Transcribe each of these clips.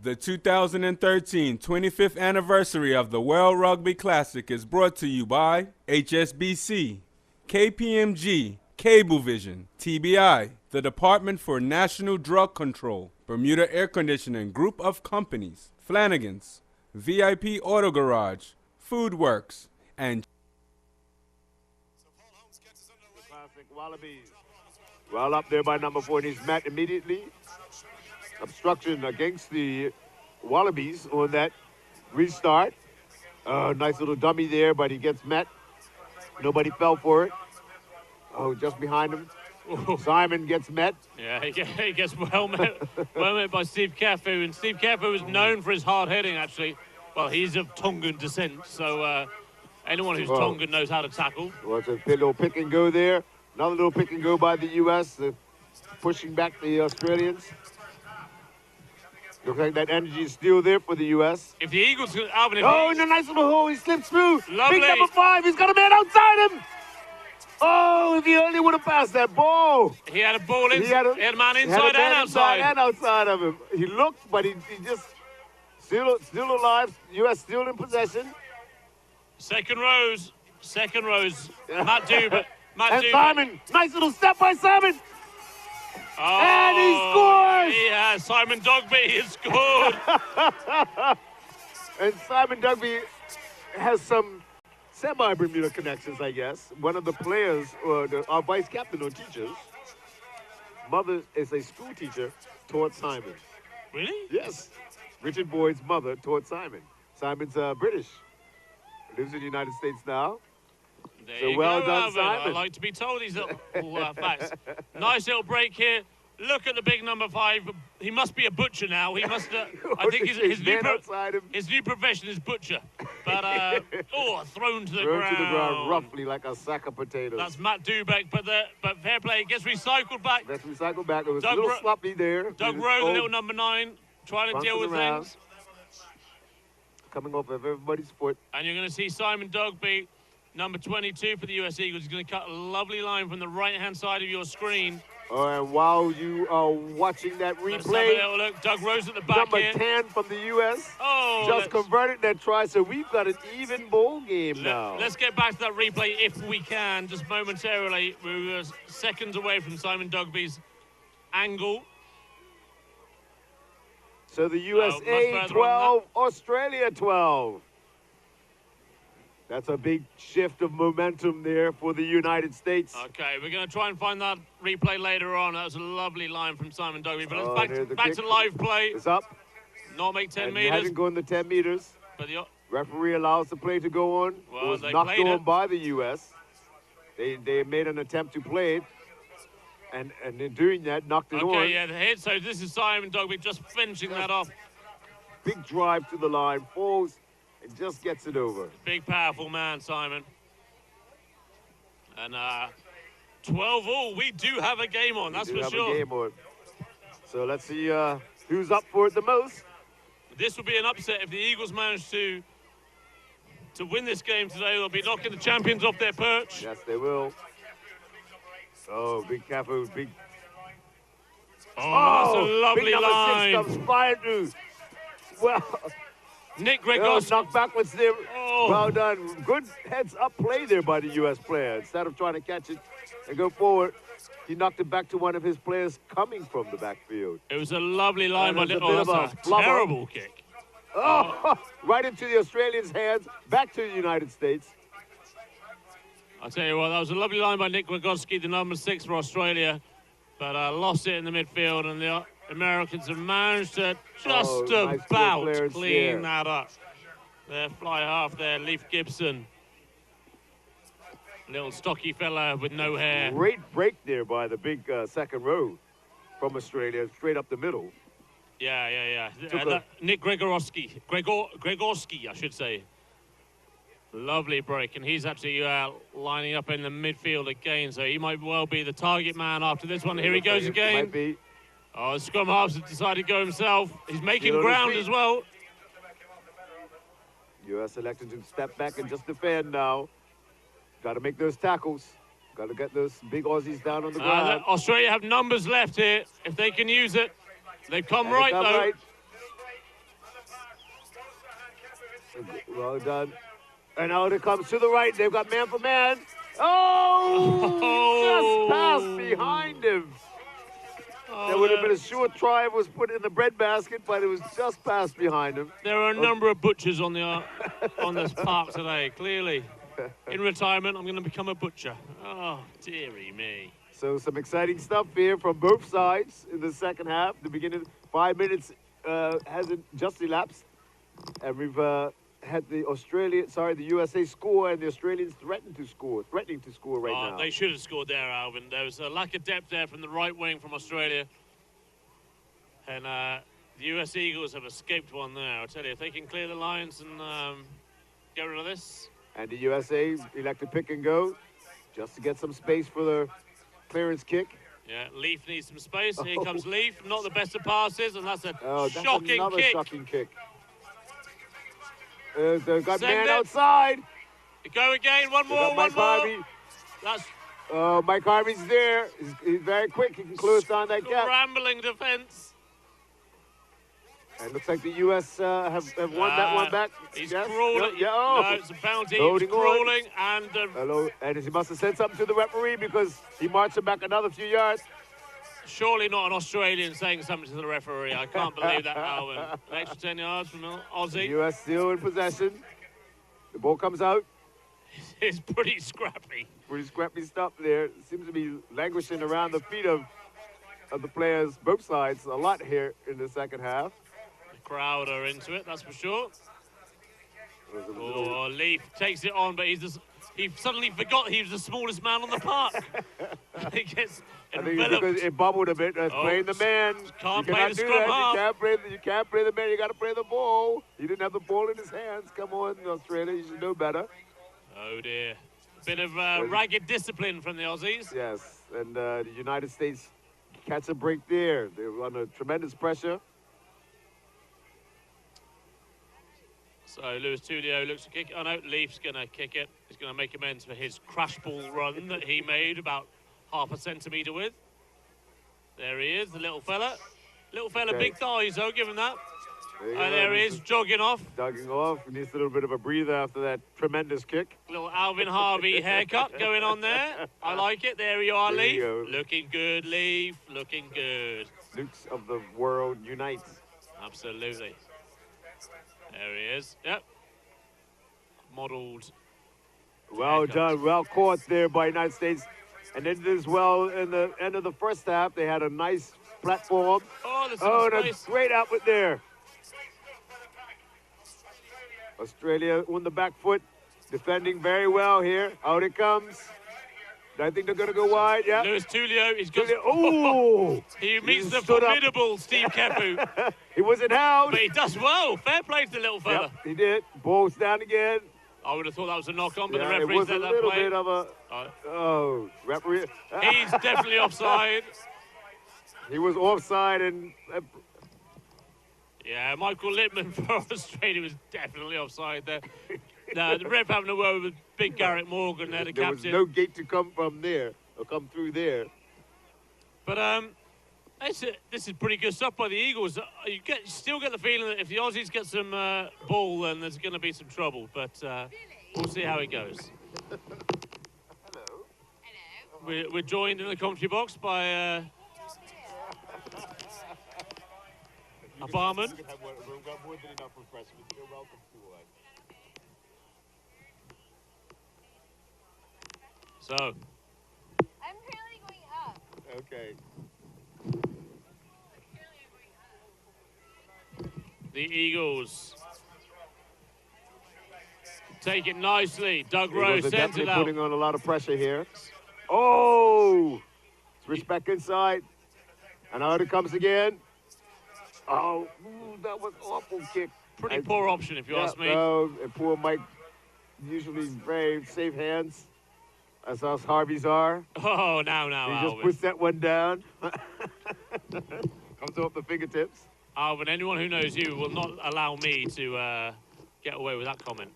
The 2013 25th anniversary of the World Rugby Classic is brought to you by HSBC, KPMG, Cablevision, TBI, the Department for National Drug Control, Bermuda Air Conditioning Group of Companies, Flanagan's, VIP Auto Garage, Foodworks, and Classic Wallabies. Well up there by number 4, and he's met immediately. Obstruction against the Wallabies on that restart. Nice little dummy there, but he gets met. Nobody fell for it. Oh, just behind him. Simon gets met. Yeah, he gets well met by Steve Cafu, and Steve Cafu is known for his hard hitting, actually. Well, he's of Tongan descent, so anyone who's Tongan knows how to tackle. Well, it's a little pick and go there. Another little pick and go by the U.S., pushing back the Australians. Looks like that energy is still there for the U.S. If the Eagles... Alvin, in a nice little hole, he slips through. Lovely. Big number 5, he's got a man outside him. Oh, if he only would have passed that ball. He had a ball in. He had a man inside and outside. And outside of him. He looked, but he just still alive. U.S. still in possession. Second rows. Matt Dubert. And Simon, nice little step by Simon. Oh, and he scores! Yeah, Simon Dogby has scored. And Simon Dugby has some semi-Bermuda connections, I guess. One of the players, our vice captain or teachers, mother is a school teacher, taught Simon. Really? Yes. Richard Boyd's mother taught Simon. Simon's British. Lives in the United States now. There you well go, done, Alvin. Simon. I like to be told these little facts. Nice little break here. Look at the big number 5. He must be a butcher now. He must. I think his new profession is butcher. But thrown to the ground. To the ground roughly like a sack of potatoes. That's Matt Dubek, but fair play. It gets recycled back. It was a little sloppy there. Doug Rowe, the little number 9, trying to deal with things. Coming off of everybody's foot. And you're going to see Simon Dogby, number 22 for the US Eagles. He's going to cut a lovely line from the right-hand side of your screen. And while you are watching that replay, let's have a little look. Doug Rose at the back number here. 10 from the U.S. Oh, just converted that try, so we've got an even ball game now. Let's get back to that replay if we can, just momentarily. We were seconds away from Simon Dugby's angle. So the USA 12, Australia 12. That's a big shift of momentum there for the United States. Okay, we're going to try and find that replay later on. That was a lovely line from Simon Dugby. But let's back to live play. It's up. Not make 10 meters. It hasn't gone the 10 meters. But the referee allows the play to go on. Well, it was knocked on by the U.S. They made an attempt to play it. And in doing that, knocked it on. Okay, yeah, the hit. So this is Simon Dugby just finishing that off. Big drive to the line, falls, and just gets it over. Big, powerful man, Simon. And 12 all, we do have a game on, that's for sure. A game on. So let's see who's up for it the most. This will be an upset if the Eagles manage to win this game today. They'll be knocking the champions off their perch. Yes, they will. Oh, big Cafu, big. Oh, that's a lovely big number line. 6 comes flying through. Well, Nick Gregos. Knocked backwards there. Oh. Well done. Good heads-up play there by the U.S. player. Instead of trying to catch it and go forward, he knocked it back to one of his players coming from the backfield. It was a lovely line by Nick. Oh, that's a terrible kick. Oh, right into the Australians' hands, back to the United States. I'll tell you what, that was a lovely line by Nick Wagoski, the number 6 for Australia, but lost it in the midfield, and the Americans have managed to just about clean that up. Their fly half there, Leif Gibson. Little stocky fella with no hair. Great break there by the big second row from Australia, straight up the middle. Yeah. Nick Gregorski, I should say. Lovely break, and he's actually lining up in the midfield again, so he might well be the target man after this one. Here he goes again. Might be. Oh, the scrum halves have decided to go himself. He's making ground as well. U.S. elected to step back and just defend now. Got to make those tackles. Got to get those big Aussies down on the ground. Australia have numbers left here if they can use it. They've come right, though. Right. Well done. And out it comes to the right. They've got man for man. Oh! Just passed behind him. Oh, There would have been a short try if it was put in the breadbasket, but it was just passed behind him. There are a number of butchers on this park today, clearly. In retirement, I'm going to become a butcher. Oh, dearie me. So some exciting stuff here from both sides in the second half. The beginning, 5 minutes hasn't just elapsed. And we've had the USA score, and the Australians threatening to score right now. They should have scored there, Alvin. There was a lack of depth there from the right wing from Australia. And the US Eagles have escaped one there. I'll tell you, if they can clear the lines and get rid of this. And the USA elect to pick and go just to get some space for the clearance kick. Yeah, Leaf needs some space. Here comes Leaf. Not the best of passes, and that's a shocking another kick. Shocking kick. They've got man outside. Go again. One more. Harvey. That's Mike Harvey's there. He's very quick. He can close down that gap. Rambling defense. And looks like the U.S. have won that one back. He's yes. crawling. Yeah, oh. No, it's a bounty. He's crawling. And hello. And he must have said something to the referee because he marched him back another few yards. Surely not an Australian saying something to the referee. I can't believe that, Alvin. An extra 10 yards from Aussie. The U.S. still in possession. The ball comes out. It's pretty scrappy. Pretty scrappy stuff there. Seems to be languishing around the feet of the players, both sides, a lot here in the second half. The crowd are into it, that's for sure. Oh, Leaf takes it on, but he suddenly forgot he was the smallest man on the park. He gets enveloped. Because it bubbled a bit. Playing the man. Can't play the scrum half. You can't play the man. You got to play the ball. He didn't have the ball in his hands. Come on, Australia. You should know better. Oh, dear. Bit of ragged discipline from the Aussies. Yes, and the United States catch a break there. They're under tremendous pressure. So Lewis Tulio looks to kick it. Oh no, Leaf's going to kick it. He's going to make amends for his crash ball run that he made about half a centimetre with. There he is, the little fella. Little fella, okay. Big thighs though, give him that. There he is, jogging off. Jogging off. He needs a little bit of a breather after that tremendous kick. Little Alvin Harvey haircut going on there. I like it. There you are, Leaf. Looking good, Leaf. Looking good. Dukes of the world unites. Absolutely. There he is. Yep. Modelled. Well done. Well caught there by United States. And then as well in the end of the first half, they had a nice platform. Oh, and a great outlet there. Australia on the back foot, defending very well here. Out it comes. I think they're going to go wide. Yeah. Lewis Tulio, he's got. Oh! He meets the formidable Steve Kepu. He wasn't held. But he does well. Fair play to the little fella. Yep, he did. Ball's down again. I would have thought that was a knock-on, but the referee it was said a that little play. bit of a. Referee. He's definitely offside. He was offside and. Yeah, Michael Littman for Australia was definitely offside there. No, the ref having a word with big Garrett Morgan there, the captain. There was no gate to come from there, or come through there. But this is pretty good stuff by the Eagles. You still get the feeling that if the Aussies get some ball, then there's going to be some trouble. But we'll see how it goes. Hello. We're joined in the commentary box by a barman. We've got more than enough refreshments. You're welcome to one. So. I'm currently going up. Okay. The Eagles take it nicely. Doug Rowe sends it out. Putting on a lot of pressure here. Oh! Switch back inside. And out it comes again. Oh, that was an awful kick. Pretty poor option, if you ask me. And poor Mike, usually very safe hands, as us Harveys are. Oh, now, He just puts that one down. Comes off the fingertips. Alvin, anyone who knows you will not allow me to get away with that comment.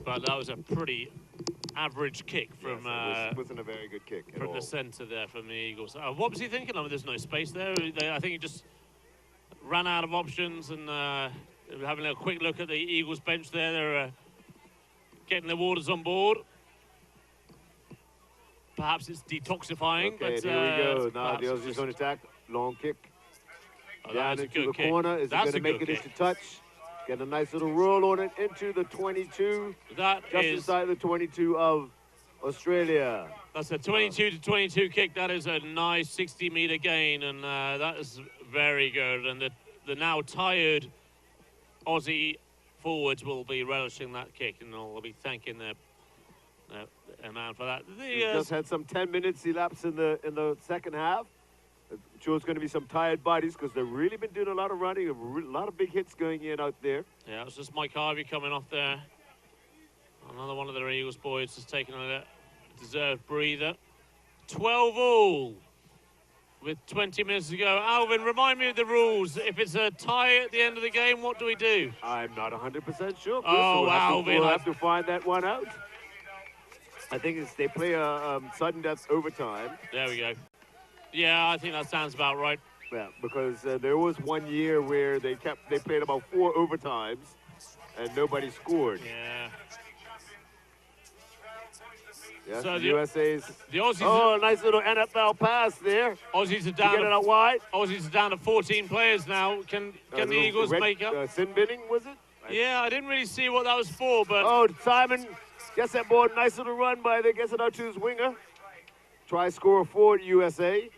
But that was a pretty average kick from Yes, it wasn't a very good kick at from all. the centre there from the Eagles. What was he thinking of? There's no space there. I think he just ran out of options, and having a quick look at the Eagles bench there. They're getting their waters on board. Perhaps it's detoxifying. Okay, but, here we go. Now perhaps the it's Aussies just- on attack. Long kick. Oh, Down that is a into good the kick. corner. Is That's he going to a make good it kick. into touch? Get a nice little roll on it into the 22. That Just is, inside the 22 of Australia. that's a 22 to 22 kick. That is a nice 60-meter gain, and that is very good. And the now tired Aussie forwards will be relishing that kick, and they'll be thanking their man for that. We just had some 10 minutes elapse in the second half. I'm sure it's going to be some tired bodies because they've really been doing a lot of running, a lot of big hits going in out there. Yeah, it's just Mike Harvey coming off there. Another one of the Eagles boys has taken a deserved breather. 12 all with 20 minutes to go. Alvin, remind me of the rules. If it's a tie at the end of the game, what do we do? I'm not 100% sure. Chris, Oh, so Alvin. We'll have to find that one out. I think they play a sudden death overtime. There we go. Yeah, I think that sounds about right. Yeah, because there was one year where they played about 4 overtimes and nobody scored. Yeah. Yes, So the the- USA's. The Aussies, Oh, nice little NFL pass there. Aussies are To get it down. out wide. Aussies are down to 14 players now. Can the Eagles make up? Sin binning, was it? Yeah, I didn't really see what that was for, but Oh, Simon gets that ball. Nice little run by the gets it out to his winger. Try score for USA.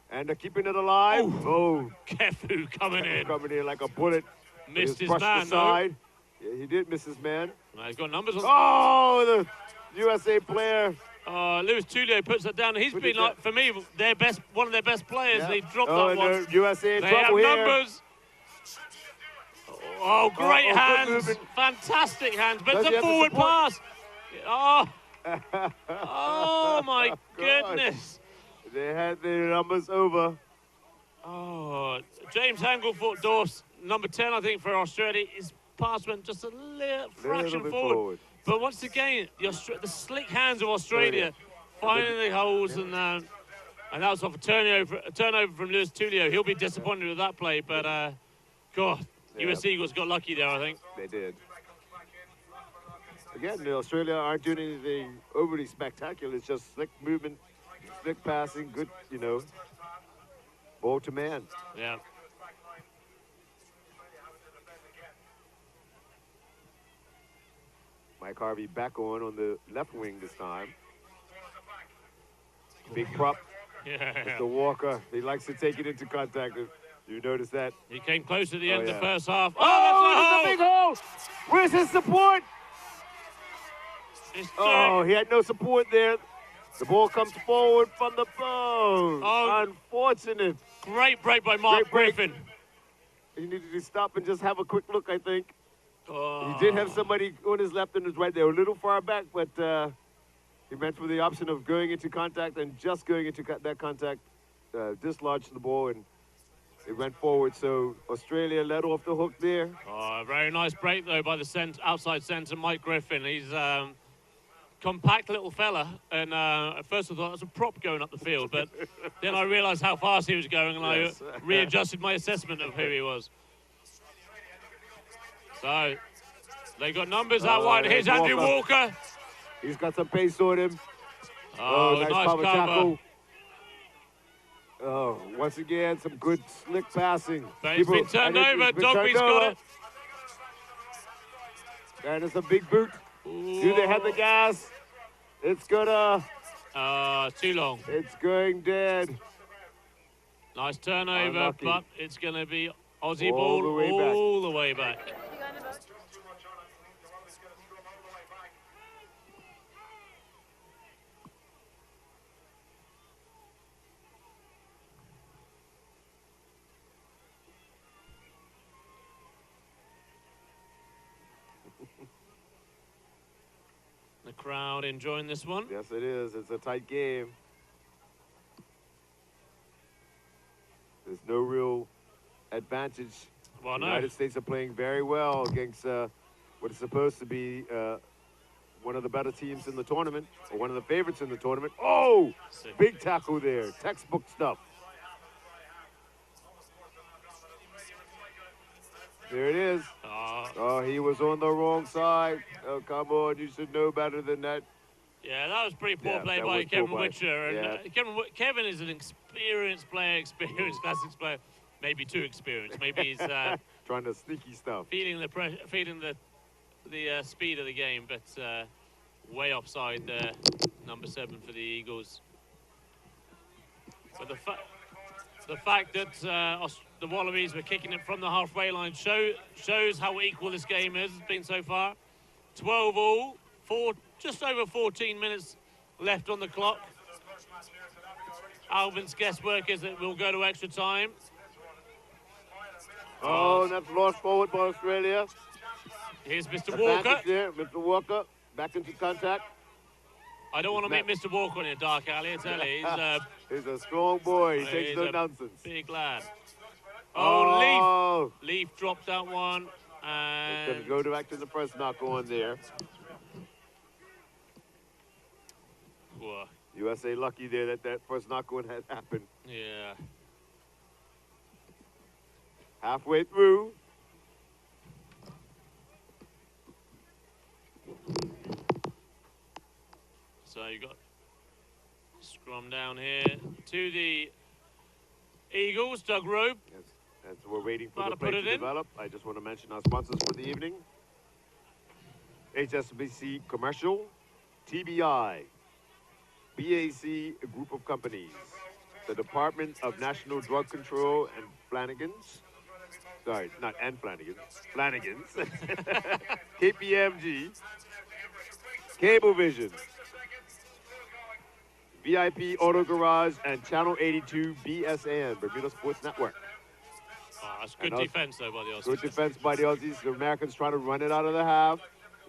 And they're keeping it alive. Oh, Kefu coming in. coming in like a bullet. Missed his brushed man, though. aside. Yeah, he did miss his man. He's got numbers on. Oh, the USA player. Luis Tulio puts that down. He's Put been it like, for me, one of their best players. Yeah. They dropped Oh, that one. the USA in They have trouble here. numbers. Oh, great good hands. movement. Fantastic hands. But Does it's he a have the forward support? pass. Oh, my God. goodness. They had their numbers over. Oh, James Hanglethorpe, number 10, I think, for Australia. His pass went just a little fraction bit forward. But once again, the slick hands of Australia finding the holes, and that was off a turnover from Luis Tulio. He'll be disappointed with that play, but God, Yeah. US Eagles got lucky there, I think. They did. Again, Australia aren't doing anything overly spectacular. It's just slick movement, slick passing, good, ball to man. Yeah. Mike Harvey back on the left wing this time. Big prop, Yeah. Mr. Walker. He likes to take it into contact. You notice that? He came close at the end of yeah. the first half. Oh, That's there's a big hole! Where's his support? It's Oh, he had no support there. The ball comes forward from the phone. Oh. Unfortunate. great break by Mark Great break. Griffin. He needed to stop and just have a quick look, I think. Oh. He did have somebody on his left and his right. They were a little far back, but he went for the option of going into contact and just going into that contact, dislodged the ball, and it went forward. So Australia let off the hook there. Oh, very nice break, though, by the outside centre, Mike Griffin. He's compact little fella, and at first I thought it was a prop going up the field, but then I realised how fast he was going, and Yes. I readjusted my assessment of who he was. So, they got numbers out wide. Here's there's Andrew Walker. He's got some pace on him. Oh, nice power cover. tackle. Oh, once again, some good slick passing. But it's been turned over. Dogby's got it. And it's a big boot. Do they have the gas? It's Too long. it's going dead. Nice turnover, Unlucky. but it's going to be Aussie All ball the way back. all the way back. The crowd enjoying this one. Yes, it is. It's a tight game. There's no real advantage. Well, The no. United States are playing very well against what is supposed to be one of the better teams in the tournament, or one of the favorites in the tournament. Oh, big tackle there, textbook stuff. There it is. Oh, he was on the wrong side. Oh, come on, you should know better than that. Yeah, that was pretty poor play by Kevin Witcher. And Kevin is an experienced player, experienced classics player. Maybe too experienced. Maybe he's trying to sneaky stuff. Feeling the pressure, feeling the speed of the game, but way offside there. Number 7 for the Eagles. But the fact that the Wallabies were kicking it from the halfway line shows how equal this game has been so far. 12 all, just over 14 minutes left on the clock. Alvin's guesswork is that we'll go to extra time. Oh, that's lost forward by Australia. Here's Mr. Walker. There. Mr. Walker back into contact. I don't want to meet Mr. Walker in a dark alley, I tell you. He's a strong boy. He takes no nonsense. Big lad. Oh, Leaf dropped that one. And he's going to go back to the first knock on there. Whoa. USA lucky there that first knock on had happened. Yeah. Halfway through. So you got scrum down here to the Eagles, Doug Robe. Yes, as we're waiting for the play to develop, I just want to mention our sponsors for the evening. HSBC Commercial, TBI, BAC, a group of companies, the Department of National Drug Control and Flanagan's. Sorry, not and Flanagan's. Flanagan's. KPMG, Cablevision, VIP Auto Garage, and Channel 82 BSN, Bermuda Sports Network. Oh, that's good defense, though, by the Aussies. Good defense by the Aussies. The Americans trying to run it out of the half,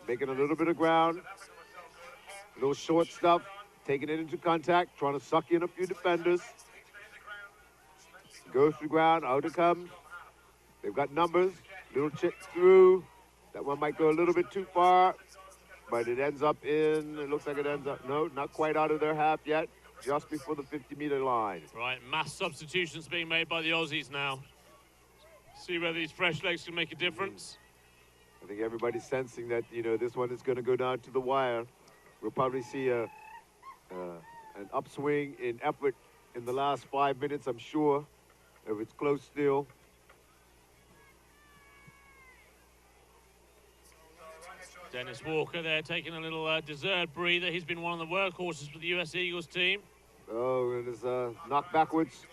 making a little bit of ground. Little short stuff, taking it into contact, trying to suck in a few defenders. Goes through ground, out it comes. They've got numbers, little chip through. That one might go a little bit too far, but it ends up in, it looks like it ends up, no, not quite out of their half yet, just before the 50-meter line. Right, mass substitutions being made by the Aussies now. See whether these fresh legs can make a difference. I think everybody's sensing that, you know, this one is going to go down to the wire. We'll probably see an upswing in effort in the last 5 minutes, I'm sure, if it's close still. Dennis Walker there taking a little deserved breather. He's been one of the workhorses for the US Eagles team. Oh, and it's knocked backwards.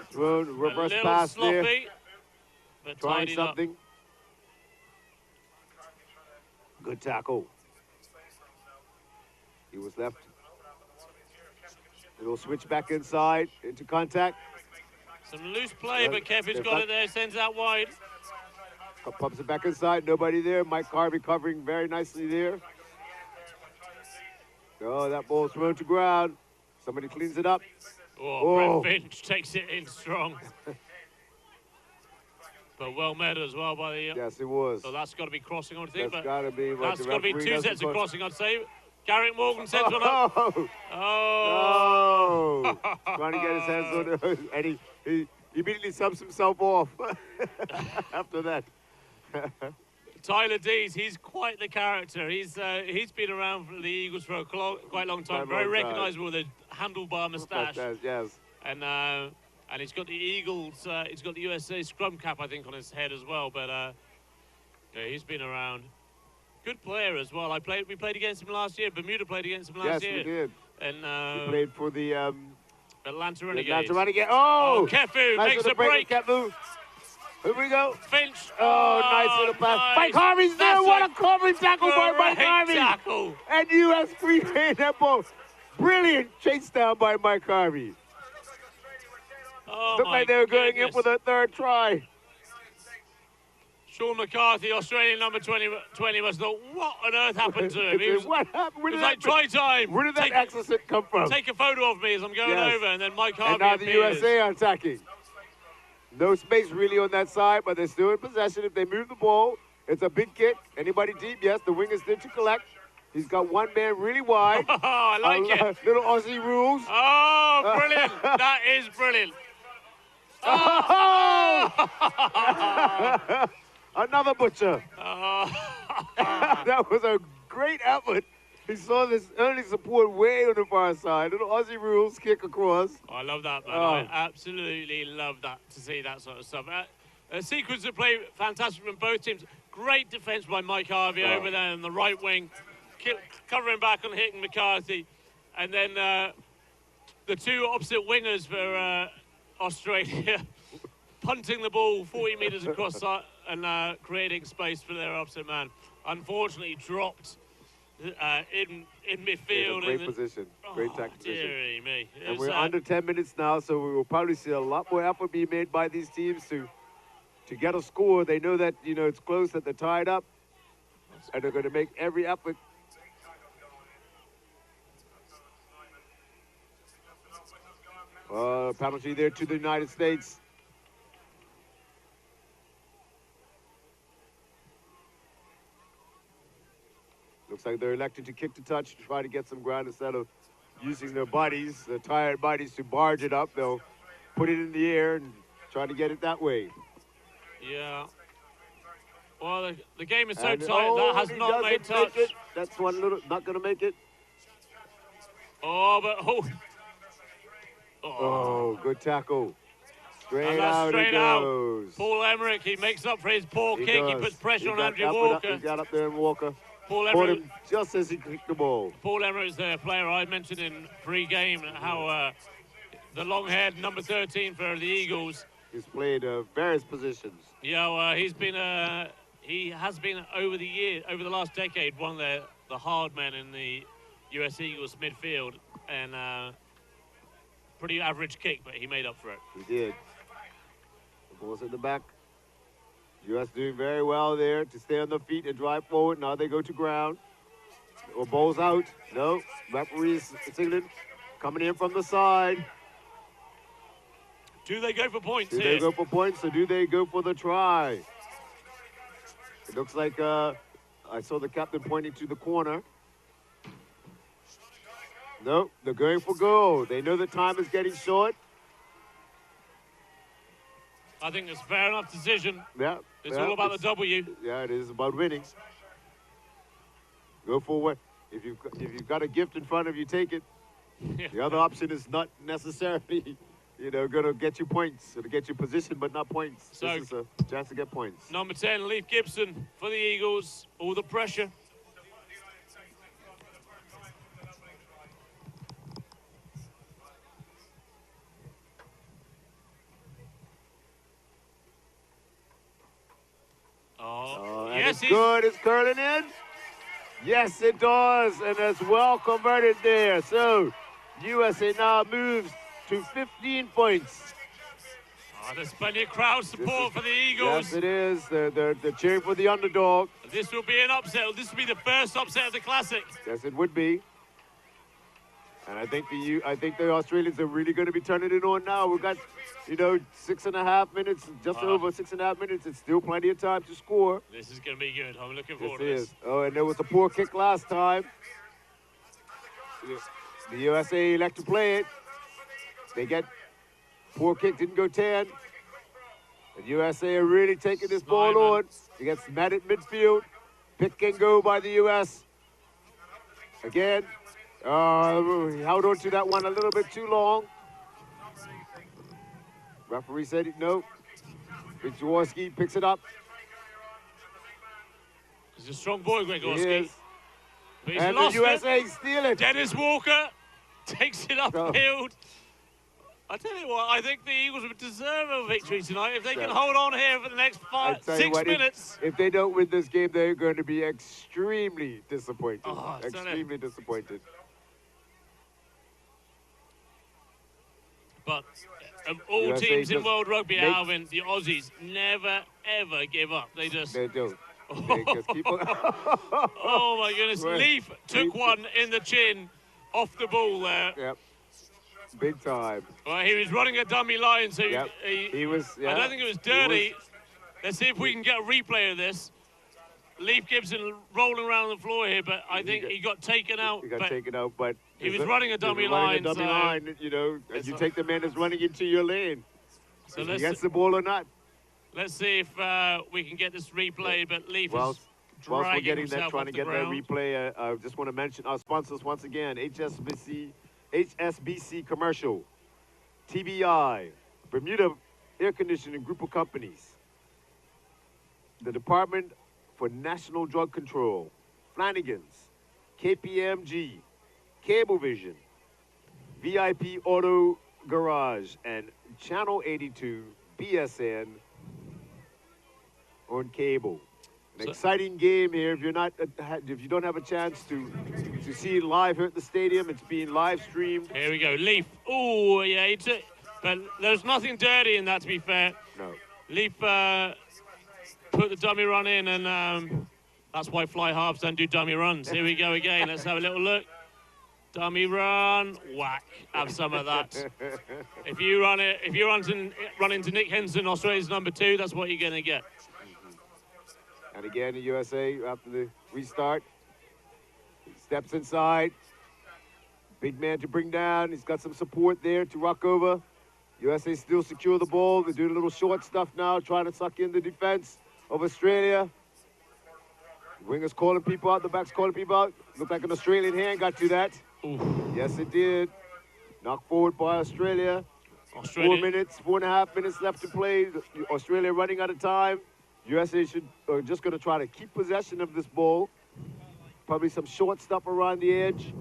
Thrown, reverse a pass sloppy, there. But trying tidied something. Up. Good tackle. He was left. It'll switch back inside into contact. Some loose play, but Kevin's got it there, sends out wide. Pumps it back inside, nobody there. Mike Harvey covering very nicely there. Oh, that ball's thrown to ground. Somebody cleans it up. Oh, Brett Finch takes it in strong. But well met as well by the... Yes, it was. So that's got to be crossing, I would think. That's got to be. That's got to be 2 sets of crossing, I'd say. Garrett Morgan sends one up. Oh! Trying to get his hands on it. And he immediately subs himself off after that. Tyler Dees, he's quite the character. He's been around for the Eagles for a quite long time. Very recognisable with a handlebar moustache. Yes. And he's got the Eagles. He's got the USA scrum cap, I think, on his head as well. But yeah, he's been around. Good player as well. We played against him last year. Bermuda played against him last year. Yes, we did. And we played for the Atlanta Renegades. Oh! Kefu nice makes a break. Kefu. Here we go. Finch. Oh, nice little pass. Nice. Mike Harvey's there. What a covering tackle by Mike Harvey. Tackle. And U.S. free-playing that ball. Brilliant chase down by Mike Harvey. Oh, looked like they were going in for the third try. Sean McCarthy, Australian number 20 must have thought, what on earth happened to him? What happened? It was like, try time. Where did that access come from? Take a photo of me as I'm going over, and then Mike Harvey and now appears. the USA are attacking. No space really on that side, but they're still in possession. If they move the ball, It's a big kick. Anybody deep? Yes, the wing is there to collect. He's got one man really wide. Oh, I like it. Little Aussie rules. Oh, brilliant. That is brilliant. Oh! Another butcher. Oh. That was a great effort. He saw this early support way on the far side. Little Aussie rules kick across. I love that, man. Oh. I absolutely love that, to see that sort of stuff. A sequence of play, fantastic from both teams. Great defence by Mike Harvey over there on the right wing, covering back on Hick and McCarthy. And then the two opposite wingers for Australia punting the ball 40 metres across and creating space for their opposite man. Unfortunately dropped in midfield. Great position. Great tackle position. Dearie me. And we're under 10 minutes now, so we will probably see a lot more effort be made by these teams to get a score. They know that, it's close, that they're tied up, and they're going to make every effort. Penalty there to the United States. Looks like they're elected to kick the touch to try to get some ground instead of using their bodies, their tired bodies, to barge it up. They'll put it in the air and try to get it that way. Yeah. Well, the game is so And, tight, that has he not made doesn't make touch. it. That's one little, not going to make it. Oh, but Oh, good tackle. Straight and that's out straight it out. goes. Paul Emmerich, he makes up for his poor He kick. He does. puts pressure He on got Andrew up and Walker. He got up there and Walker Paul caught Emmerich, him just as he kicked the ball. Paul Emmerich is the player I mentioned in pre-game, how the long-haired number 13 for the Eagles. He's played various positions. Yeah, well, he has been over the last decade, one of the hard men in the US Eagles midfield, and pretty average kick, but he made up for it. He did. The ball's at the back. U.S. doing very well there to stay on their feet and drive forward. Now they go to ground. Or ball's out. No. Referee's signaling. Coming in from the side. Do they go for points Do here? they go for points or do they go for the try? It looks like I saw the captain pointing to the corner. No, they're going for goal. They know the time is getting short. I think it's a fair enough decision. Yeah. It's all about the W. Yeah, it is about winning. Go for what? If you've got a gift in front of you, take it. The other option is not necessarily, going to get you points. It'll get you position, but not points. So, this is a chance to get points. Number 10, Leif Gibson for the Eagles. All the pressure. And Yes, it's good. It's curling in. Yes, it does. And it's well converted there. So, USA now moves to 15 points. Oh, there's plenty of crowd support for the Eagles. Yes, it is. They're cheering for the underdog. This will be an upset. This will be the first upset of the Classic. Yes, it would be. And I think the Australians are really going to be turning it on now. We've got, 6.5 minutes, just over 6.5 minutes. It's still plenty of time to score. This is going to be good. I'm looking forward to This this. is. Oh, and there was a poor kick last time. The USA elect to play it. They get poor kick, didn't go 10. The USA are really taking this ball on. It gets met at midfield. Pick and go by the US. Again. He held on to that one a little bit too long. Referee said no. Jaworski picks it up. He's a strong boy, He Gregorski. is. But he's And the lost USA it. steal it. Dennis Walker takes it upfield. I tell you what, I think the Eagles would deserve a victory tonight if they can hold on here for the next I tell you 6 what, minutes. If they don't win this game, they're going to be extremely disappointed. Oh, Extremely disappointed. But all USA teams in just World Rugby, make- Alvin, the Aussies, never, ever give up. They just... They don't. They just keep on. Oh, my goodness. Right. Leaf took one in the chin off the ball there. Yep. Big time. Well, he was running a dummy line, so Yep. He was. Yeah, I don't think it was he dirty. Let's see if we can get a replay of this. Leif Gibson rolling around the floor here, but I think he got taken out. He got taken out, but he was running a dummy line. You know, and you take the man that's running into your lane. So he gets the ball or not. Let's see if we can get this replayed, but Leif is whilst we're getting that, trying to get that replay, I just want to mention our sponsors once again: HSBC Commercial, TBI, Bermuda Air Conditioning Group of Companies, the Department for National Drug Control, Flanagan's, KPMG, Cablevision, VIP Auto Garage, and Channel 82 BSN on cable. An exciting game here. If you don't have a chance to see it live here at the stadium, it's being live streamed. Here we go, Leif. Oh yeah, he took, but there's nothing dirty in that, to be fair. No. Leif put the dummy run in, and that's why fly halves don't do dummy runs. Here we go again. Let's have a little look. Dummy run, whack. Have some of that. If you run into Nick Henson, Australia's number 2, that's what you're gonna get. And again, the USA after the restart, he steps inside. Big man to bring down. He's got some support there to rock over. USA still secure the ball. They're doing a little short stuff now, trying to suck in the defense of Australia. The wingers calling people out, the backs calling people out. Looked like an Australian hand got to that. Oof. Yes, it did. Knocked forward by Australia. 4.5 minutes left to play. Australia running out of time. USA are just going to try to keep possession of this ball. Probably some short stuff around the edge.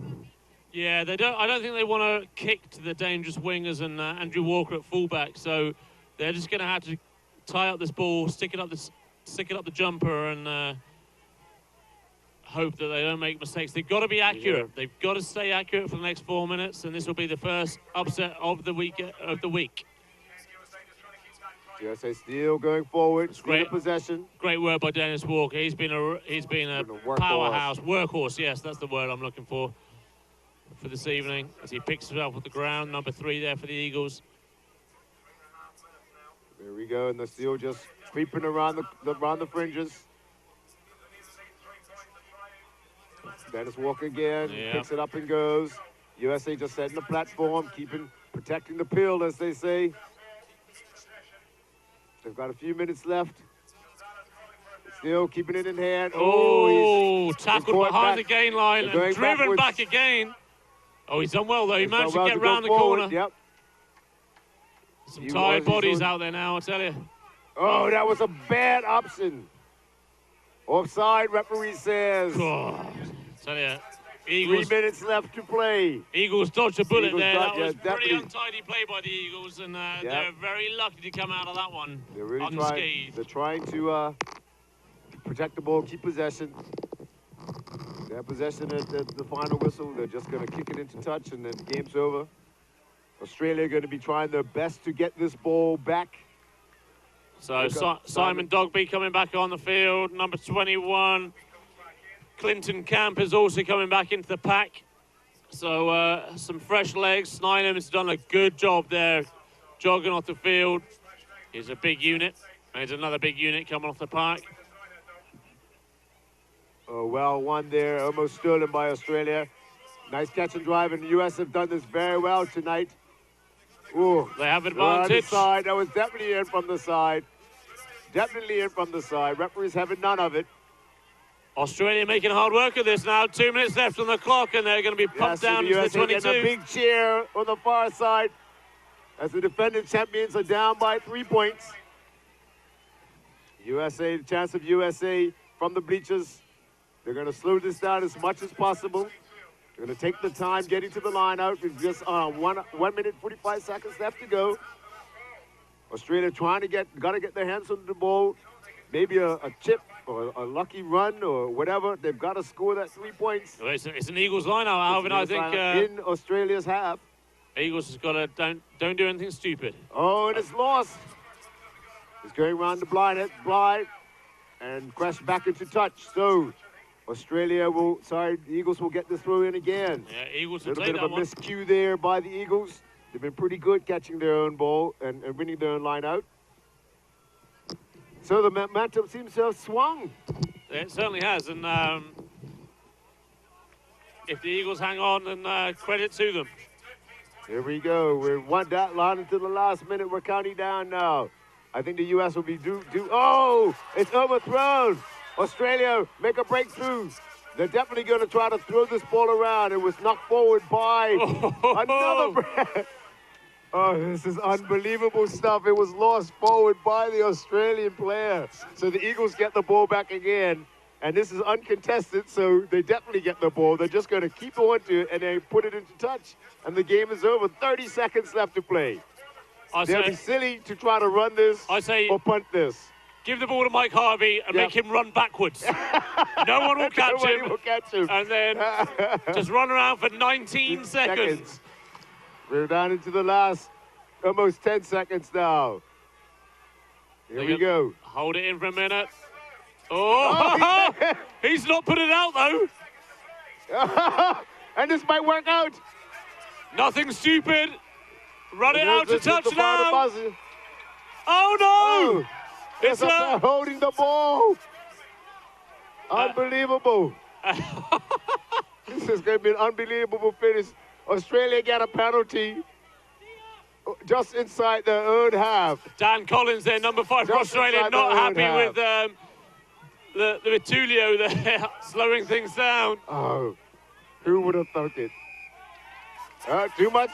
Yeah, they don't. I don't think they want to kick to the dangerous wingers and Andrew Walker at fullback. So they're just going to have to tie up this ball, stick it up the jumper, and hope that they don't make mistakes. They've got to be accurate. Yeah. They've got to stay accurate for the next 4 minutes, and this will be the first upset of the week. USA still going forward. Great possession. Great work by Dennis Walker. He's been a powerhouse, workhorse. Yes, that's the word I'm looking for this evening. As he picks himself off the ground, number 3 there for the Eagles. There we go, and they're still just creeping around the fringes. Dennis Walker again, picks it up and goes. USA just setting the platform, protecting the pill, as they say. They've got a few minutes left. Still keeping it in hand. Tackled behind the gain line and driven back again. Oh, he's done well, though. He managed to get round the corner. Yep. Some tired bodies out there now, I tell you. Oh, that was a bad option. Offside, referee says. God, I tell you. Eagles, 3 minutes left to play. Eagles dodged a bullet there. That was pretty untidy play by the Eagles, and they're very lucky to come out of that one unscathed. They're trying to protect the ball, keep possession. They have possession at the final whistle. They're just going to kick it into touch, and then the game's over. Australia are going to be trying their best to get this ball back. So Simon Dogby coming back on the field, number 21. Clinton Camp is also coming back into the pack. So some fresh legs. Snynham has done a good job there, jogging off the field. He's a big unit. There's another big unit coming off the park. Oh, well, one there, almost stolen by Australia. Nice catch and drive, and the U.S. have done this very well tonight. Ooh, they have advantage. Side. That was definitely in from the side. Definitely in from the side. Referees having none of it. Australia making hard work of this now. 2 minutes left on the clock, and they're going to be pumped down into the 22. A big cheer on the far side as the defending champions are down by 3 points. USA, the chance of USA from the bleachers. They're going to slow this down as much as possible. They're going to take the time getting to the line out. With just 1 minute, 45 seconds left to go. Australia got to get their hands on the ball. Maybe a chip or a lucky run or whatever. They've got to score that 3 points. Well, it's an Eagles line now, Alvin. I think in Australia's half. Eagles has got to don't do anything stupid. Oh, and it's lost. It's going around the blind and crashed back into touch. So the Eagles will get this throw in again. Yeah, Eagles will take that one. A little bit of a miscue there by the Eagles. They've been pretty good catching their own ball and winning their own line out. So the momentum seems to have swung. It certainly has, and if the Eagles hang on, then credit to them. Here we go. We're one line into the last minute. We're counting down now. I think the U.S. will be oh, it's overthrown. Australia make a breakthrough. They're definitely going to try to throw this ball around. It was knocked forward by another. Oh, this is unbelievable stuff. It was lost forward by the Australian player. So the Eagles get the ball back again. And this is uncontested, so they definitely get the ball. They're just going to keep on to it, and they put it into touch. And the game is over. 30 seconds left to play. They'll be silly to try to run this or punt this. Give the ball to Mike Harvey and make him run backwards. No one will catch him. Nobody will catch him. And then just run around for 19 seconds. We're down into the last almost 10 seconds now. Here we go. Hold it in for a minute. Oh, yeah. He's not put it out, though. And this might work out. Nothing stupid. Run it out to touchdown. Oh, no. Oh, it's holding the ball. Unbelievable. This is going to be an unbelievable finish. Australia got a penalty just inside their own half. Dan Collins there, number 5 for Australia, not happy with the Vitulio there, slowing things down. Oh, who would have thunk it? Too much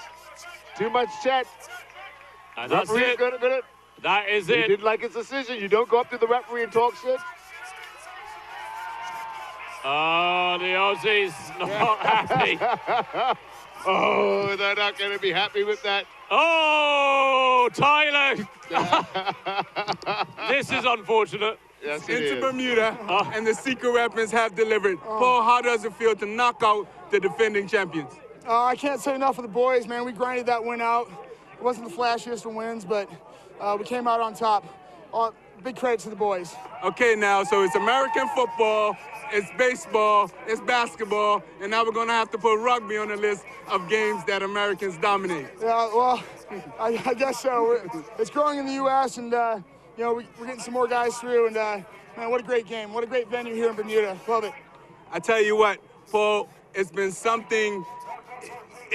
chat. And that's Referee's it. That is he it. didn't like his decision. You don't go up to the referee and talk shit. Oh, the Aussies not happy. Oh, they're not going to be happy with that. Oh, Tyler. This is unfortunate. Yes, Into Bermuda, and the secret weapons have delivered. Paul, how does it feel to knock out the defending champions? I can't say enough for the boys, man. We grinded that win out. It wasn't the flashiest of wins, but we came out on top. Big credit to the boys. Okay, now, so it's American football, it's baseball, it's basketball, and now we're going to have to put rugby on the list of games that Americans dominate. Yeah, well, I guess so. It's growing in the U.S., and, you know, we're getting some more guys through, and, man, what a great game. What a great venue here in Bermuda. Love it. I tell you what, Paul, it's been something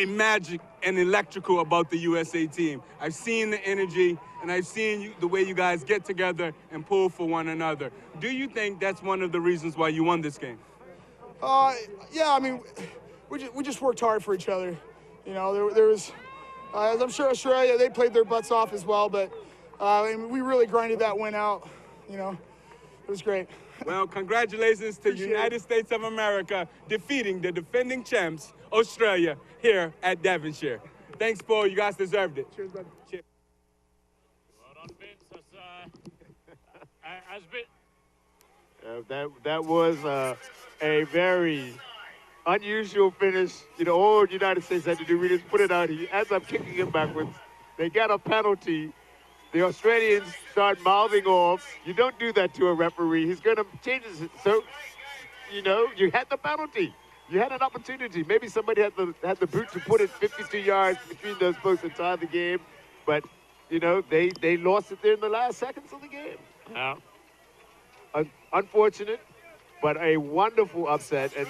magic and electrical about the USA team. I've seen the energy, and I've seen the way you guys get together and pull for one another. Do you think that's one of the reasons why you won this game? Yeah, I mean, we just worked hard for each other. You know, there was, as I'm sure Australia, they played their butts off as well, but I mean, we really grinded that win out. You know, it was great. Well, congratulations to United States of America defeating the defending champs, Australia, here at Devonshire. Thanks, Paul. You guys deserved it. Cheers, buddy. Cheers. Well done, Vince. That was a very unusual finish. You know, all United States had to do really is put it out. He ends up kicking him backwards. They got a penalty. The Australians start mouthing off. You don't do that to a referee. He's going to change it. So, you know, you had the penalty. You had an opportunity. Maybe somebody had the boot to put it 52 yards between those folks and tie the game. But, you know, they lost it there in the last seconds of the game. Yeah. Unfortunate, but a wonderful upset. And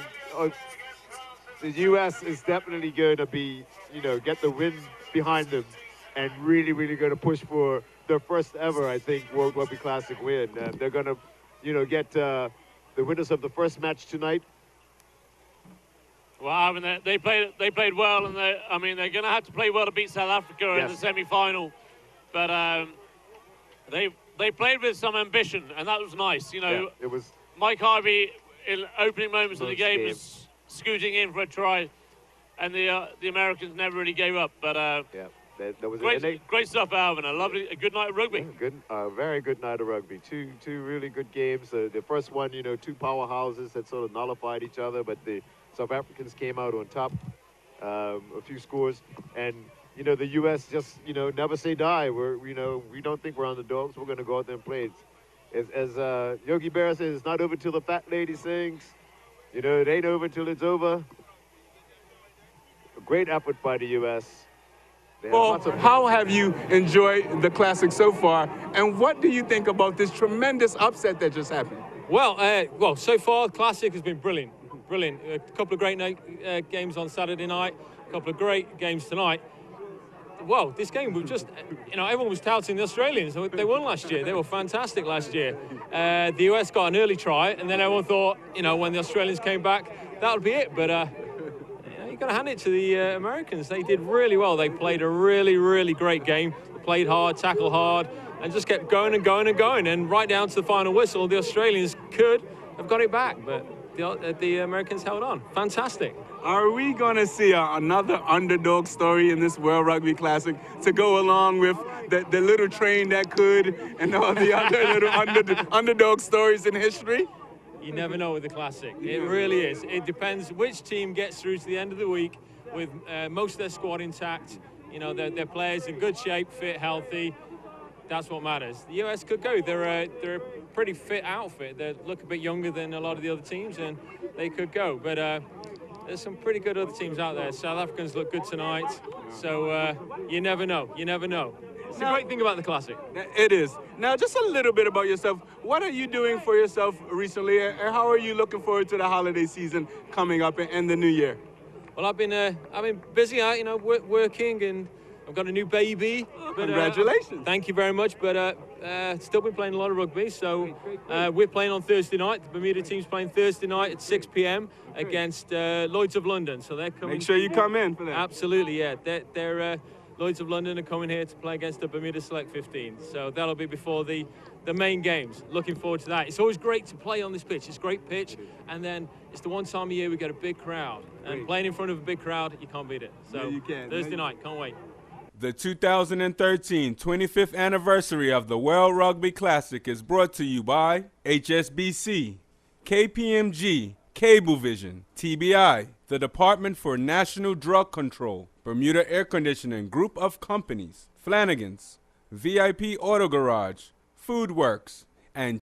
the U.S. is definitely going to be, you know, get the win behind them and really, really going to push for their first ever, I think, World Rugby Classic win. They're going to, you know, get the winners of the first match tonight. Well, I mean, they played well, and they're going to have to play well to beat South Africa in the semi-final. But they played with some ambition, and that was nice. You know, it was. Mike Harvey in opening moments of the game was scooting in for a try, and the Americans never really gave up. But that was great stuff, Alvin. A good night of rugby. Yeah, very good night of rugby. Two really good games. The first one, you know, two powerhouses that sort of nullified each other, but the South Africans came out on top, a few scores, and you know the U.S. just never say die. We don't think we're underdogs. We're going to go out there and play. As Yogi Berra says, it's not over till the fat lady sings. You know, it ain't over till it's over. A great effort by the U.S. Paul, how have you enjoyed the Classic so far, and what do you think about this tremendous upset that just happened? Well, so far, the Classic has been brilliant. Brilliant. A couple of great games on Saturday night, a couple of great games tonight. Well, this game was just, everyone was touting the Australians. They won last year. They were fantastic last year. The US got an early try, and then everyone thought, when the Australians came back, that'll be it. But you've got to hand it to the Americans. They did really well. They played a really, really great game. They played hard, tackled hard, and just kept going and going and going. And right down to the final whistle, the Australians could have got it back, but the Americans held on. Fantastic. Are we going to see another underdog story in this World Rugby Classic to go along with the little train that could and all the other little underdog stories in history? You never know with the Classic. It really is. It depends which team gets through to the end of the week with most of their squad intact. Their players in good shape, fit, healthy. That's what matters. The US could go. They're a pretty fit outfit. They look a bit younger than a lot of the other teams, and they could go. But there's some pretty good other teams out there. South Africans look good tonight. So you never know. You never know. It's the great thing about the Classic. It is. Now, just a little bit about yourself. What are you doing for yourself recently, and how are you looking forward to the holiday season coming up and the new year? Well, I've been busy out, working, and I've got a new baby. But, congratulations. Thank you very much. But still been playing a lot of rugby. So we're playing on Thursday night. The Bermuda team's playing Thursday night at 6 p.m. against Lloyds of London. So they're coming. Make sure you come in for that. Absolutely, yeah. They're Lloyds of London are coming here to play against the Bermuda Select 15. So that'll be before the main games. Looking forward to that. It's always great to play on this pitch. It's a great pitch. And then it's the one time a year we get a big crowd. And playing in front of a big crowd, you can't beat it. So you can. Thursday night, can't wait. The 2013 25th anniversary of the World Rugby Classic is brought to you by HSBC, KPMG, Cablevision, TBI, the Department for National Drug Control, Bermuda Air Conditioning Group of Companies, Flanagan's, VIP Auto Garage, Foodworks, and